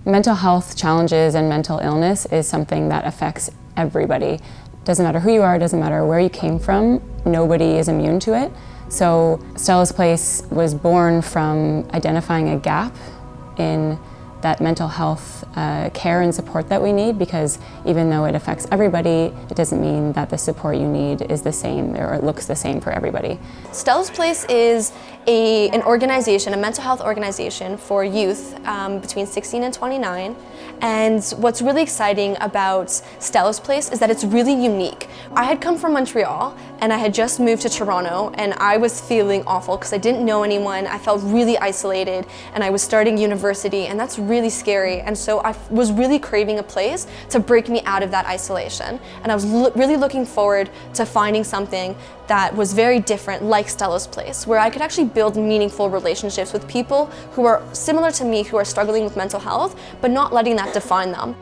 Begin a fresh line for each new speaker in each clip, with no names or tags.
Mental health challenges and mental illness is something that affects everybody. Doesn't matter who you are, doesn't matter where you came from, nobody is immune to it. So Stellas Place was born from identifying a gap in that mental health care and support that we need, because even though it affects everybody, it doesn't mean that the support you need is the same or it looks the same for everybody.
Stellas Place is an organization, a mental health organization for youth between 16 and 29. And what's really exciting about Stellas Place is that it's really unique. I had come from Montreal and I had just moved to Toronto, and I was feeling awful because I didn't know anyone. I felt really isolated, and I was starting university, and that's really scary. And so I was really craving a place to break me out of that isolation. And I was really looking forward to finding something that was very different, like Stellas Place, where I could actually build meaningful relationships with people who are similar to me, who are struggling with mental health, but not letting that define them.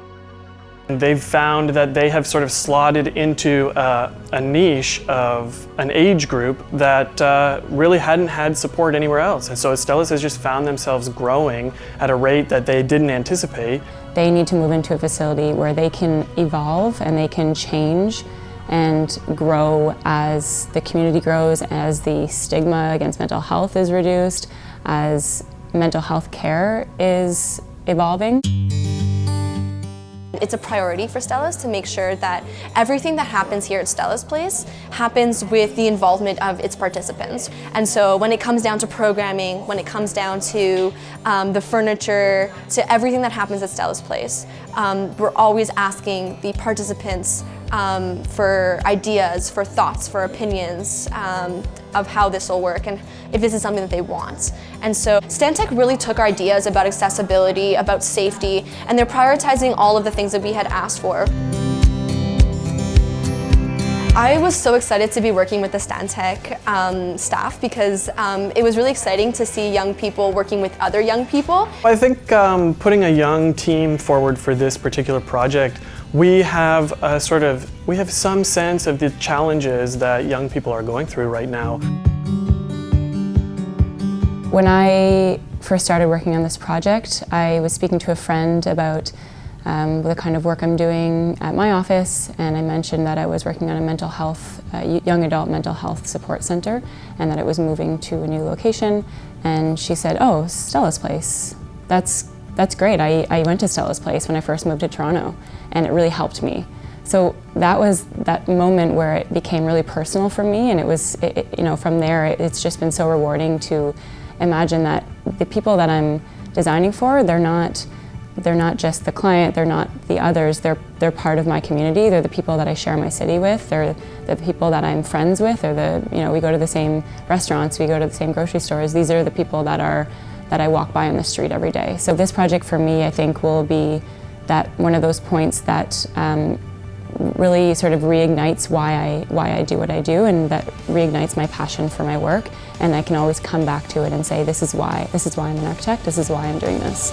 They've found that they have sort of slotted into a niche of an age group that really hadn't had support anywhere else. And so Stellas has just found themselves growing at a rate that they didn't anticipate.
They need to move into a facility where they can evolve and they can change and grow as the community grows, as the stigma against mental health is reduced, as mental health care is evolving.
It's a priority for Stellas to make sure that everything that happens here at Stellas Place happens with the involvement of its participants. And so when it comes down to programming, when it comes down to the furniture, to everything that happens at Stellas Place, we're always asking the participants for ideas, for thoughts, for opinions of how this will work and if this is something that they want. And so Stantec really took our ideas about accessibility, about safety, and they're prioritizing all of the things that we had asked for. I was so excited to be working with the Stantec staff because it was really exciting to see young people working with other young people.
I think putting a young team forward for this particular project, we have some sense of the challenges that young people are going through right now.
When I first started working on this project, I was speaking to a friend about the kind of work I'm doing at my office, and I mentioned that I was working on a mental health, young adult mental health support center, and that it was moving to a new location. And she said, "Oh, Stellas Place. That's great. I went to Stellas Place when I first moved to Toronto, and it really helped me." So that was that moment where it became really personal for me, and it was, from there, it's just been so rewarding to imagine that the people that I'm designing for, they're not just the client, they're not the others, they're part of my community, they're the people that I share my city with, they're the people that I'm friends with, we go to the same restaurants, we go to the same grocery stores. These are the people that I walk by on the street every day. So this project for me, I think, will be that one of those points that really sort of reignites why I do what I do, and that reignites my passion for my work, and I can always come back to it and say, this is why I'm an architect, this is why I'm doing this.